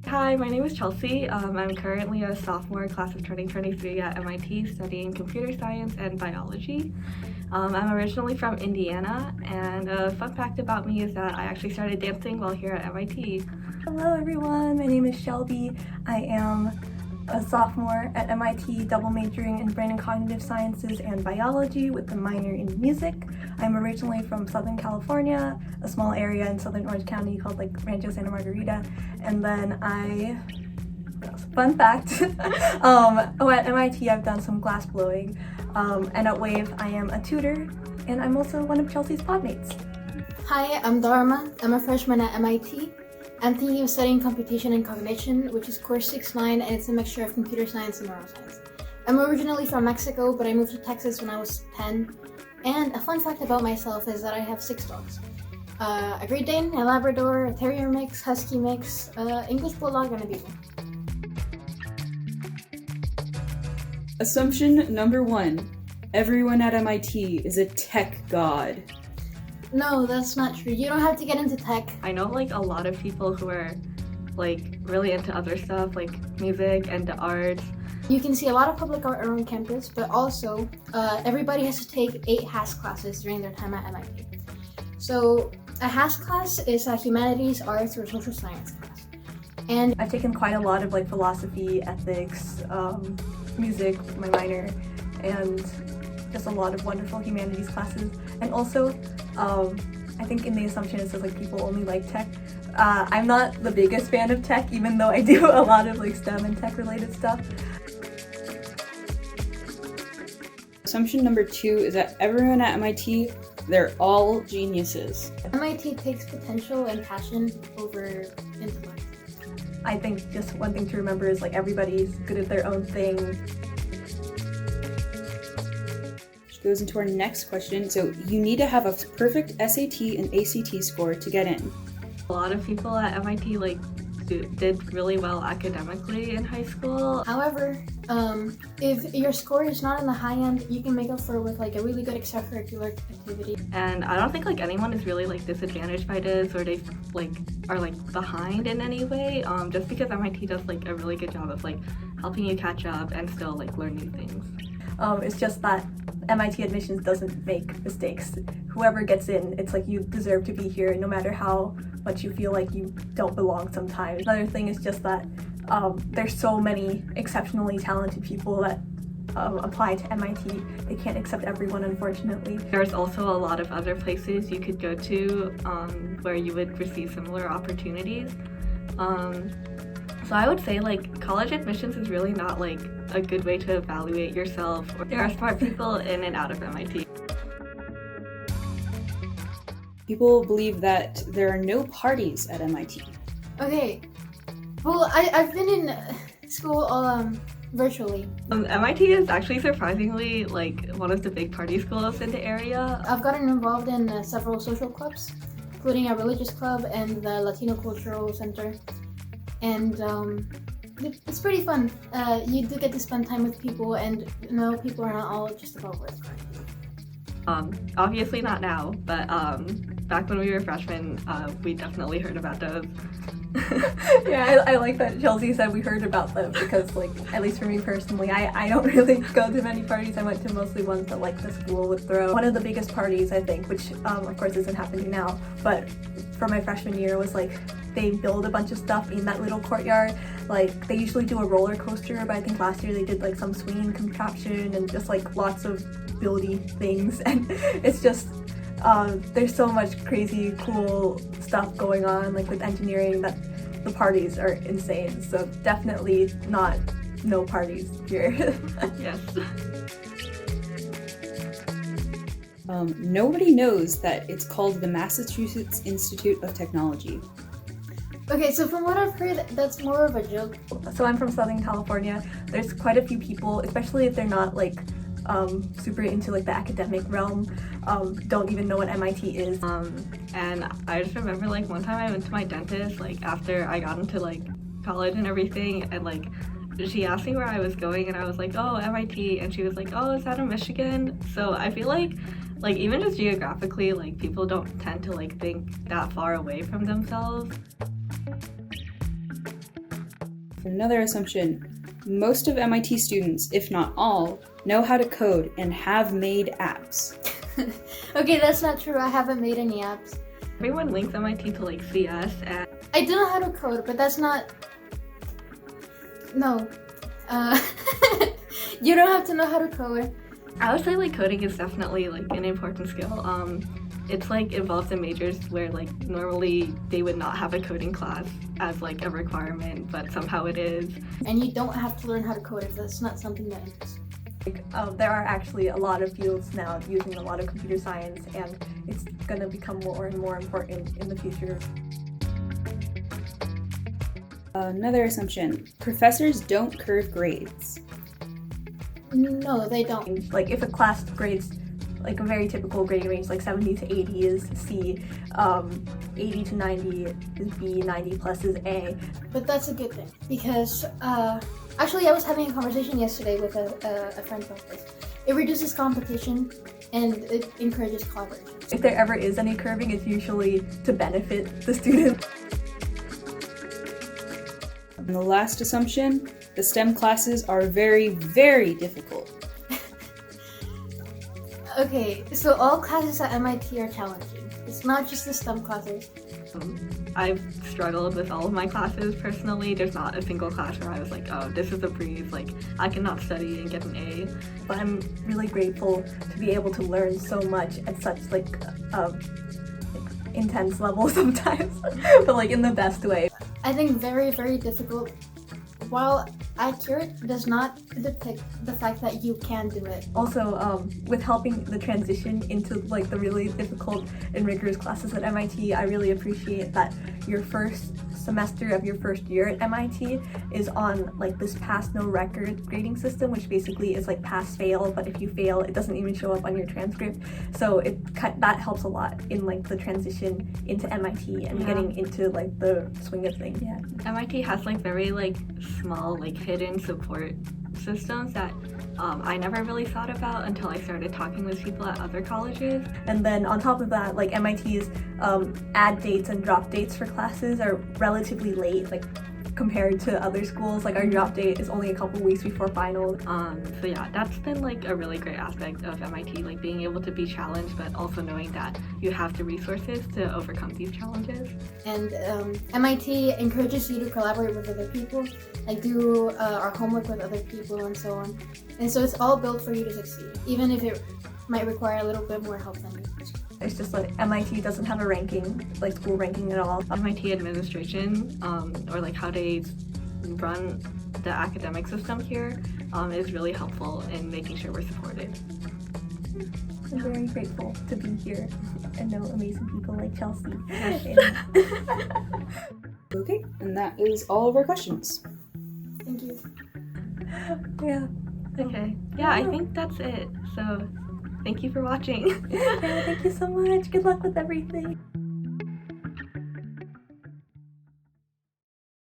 Hi, my name is Chelsea. I'm currently a sophomore class of 2023 at MIT studying computer science and biology. I'm originally from Indiana, and a fun fact about me is that I actually started dancing while here at MIT. Hello everyone, my name is Shelby. I am a sophomore at MIT, double majoring in brain and cognitive sciences and biology with a minor in music. I'm originally from Southern California, a small area in Southern Orange County called like Rancho Santa Margarita. And then fun fact, at MIT I've done some glass blowing, and at WAVE I am a tutor, and I'm also one of Chelsea's podmates. Hi, I'm Dharma. I'm a freshman at MIT. I'm thinking of studying computation and cognition, which is course 6-9, and it's a mixture of computer science and neuroscience. I'm originally from Mexico, but I moved to Texas when I was 10. And a fun fact about myself is that I have 6 dogs. A Great Dane, a Labrador, a Terrier mix, Husky mix, English Bulldog, and a Beagle. Assumption number 1. Everyone at MIT is a tech god. No, that's not true. You don't have to get into tech. I know like a lot of people who are like really into other stuff like music and the arts. You can see a lot of public art around campus, but also everybody has to take 8 HAS classes during their time at MIT. So a HAS class is a humanities, arts, or social science class. And I've taken quite a lot of like philosophy, ethics, music, my minor, and just a lot of wonderful humanities classes. And also, I think in the assumption it says like people only like tech. I'm not the biggest fan of tech, even though I do a lot of like STEM and tech related stuff. Assumption number 2 is that everyone at MIT, they're all geniuses. MIT takes potential and passion over intellect. I think just one thing to remember is like everybody's good at their own thing. Which goes into our next question. So you need to have a perfect SAT and ACT score to get in. A lot of people at MIT like did really well academically in high school. However, if your score is not in the high end, you can make up for it with like a really good extracurricular activity. And I don't think like anyone is really like disadvantaged by this or they like are like behind in any way. Just because MIT does like a really good job of like helping you catch up and still like learn new things. It's just that MIT admissions doesn't make mistakes. Whoever gets in, it's like you deserve to be here no matter how much you feel like you don't belong sometimes. Another thing is just that there's so many exceptionally talented people that apply to MIT. They can't accept everyone, unfortunately. There's also a lot of other places you could go to where you would receive similar opportunities. So I would say like college admissions is really not like a good way to evaluate yourself. There are smart people in and out of MIT. People believe that there are no parties at MIT. Okay, well, I've been in school virtually. MIT is actually surprisingly like one of the big party schools in the area. I've gotten involved in several social clubs, including a religious club and the Latino Cultural Center. And it's pretty fun. You do get to spend time with people, and no, people are not all just about work. Obviously not now, but back when we were freshmen, we definitely heard about those. Yeah, I like that Chelsea said we heard about them because, like, at least for me personally, I don't really go to many parties. I went to mostly ones that, like, the school would throw. One of the biggest parties, I think, which, of course, isn't happening now, but for my freshman year was, like, they build a bunch of stuff in that little courtyard. Like, they usually do a roller coaster, but I think last year they did, like, some swinging contraption and just, like, lots of buildy things. And it's just, there's so much crazy, cool stuff going on, like, with engineering that the parties are insane. So definitely no parties here. Yes. Nobody knows that it's called the Massachusetts Institute of Technology. Okay, so from what I've heard, that's more of a joke. So I'm from Southern California. There's quite a few people, especially if they're not like super into like the academic realm, don't even know what MIT is. And I just remember like one time I went to my dentist like after I got into like college and everything, and like She asked me where I was going, and I was like, oh, MIT, and she was like, oh, is that in Michigan? So I feel like even just geographically, like people don't tend to like think that far away from themselves. Another assumption, most of MIT students, if not all, know how to code and have made apps. Okay, that's not true. I haven't made any apps. Everyone links MIT to like CS, and I do know how to code, but that's not. No. You don't have to know how to code. I would say like coding is definitely like an important skill. It's like involved in majors where like normally they would not have a coding class as like a requirement, but somehow it is. And you don't have to learn how to code if that's not something that interests you. There are actually a lot of fields now using a lot of computer science, and it's going to become more and more important in the future. Another assumption, professors don't curve grades. No, they don't. Like if a class grades like a very typical grading range, like 70 to 80 is C, 80 to 90 is B, 90 plus is A. But that's a good thing because actually I was having a conversation yesterday with a friend about this. It reduces competition and it encourages collaboration. If there ever is any curving, it's usually to benefit the student. And the last assumption, the STEM classes are very, very difficult. Okay, so all classes at MIT are challenging. It's not just the STEM classes. I've struggled with all of my classes personally. There's not a single class where I was like, oh, this is a breeze, like I cannot study and get an A. But I'm really grateful to be able to learn so much at such like intense level sometimes, but like in the best way. I think very, very difficult. While accurate, does not depict the fact that you can do it. Also, with helping the transition into like the really difficult and rigorous classes at MIT, I really appreciate that your first semester of your first year at MIT is on like this pass no record grading system, which basically is like pass fail, but if you fail it doesn't even show up on your transcript. So that helps a lot in like the transition into MIT and getting into like the swing of things. Yeah. MIT has like very like small like hidden support systems that I never really thought about until I started talking with people at other colleges. And then on top of that, like MIT's add dates and drop dates for classes are relatively late, like compared to other schools. Like our drop date is only a couple weeks before finals. So yeah, that's been like a really great aspect of MIT, like being able to be challenged, but also knowing that you have the resources to overcome these challenges. And MIT encourages you to collaborate with other people, like do our homework with other people and so on. And so it's all built for you to succeed, even if it might require a little bit more help than you. It's just like MIT doesn't have a ranking, like school ranking at all. MIT administration, or like how they run the academic system here, is really helpful in making sure we're supported. I'm very grateful to be here and know amazing people like Chelsea. Okay, and that is all of our questions. Thank you. Yeah. Okay. Yeah, I think that's it. So thank you for watching. Yeah, thank you so much. Good luck with everything.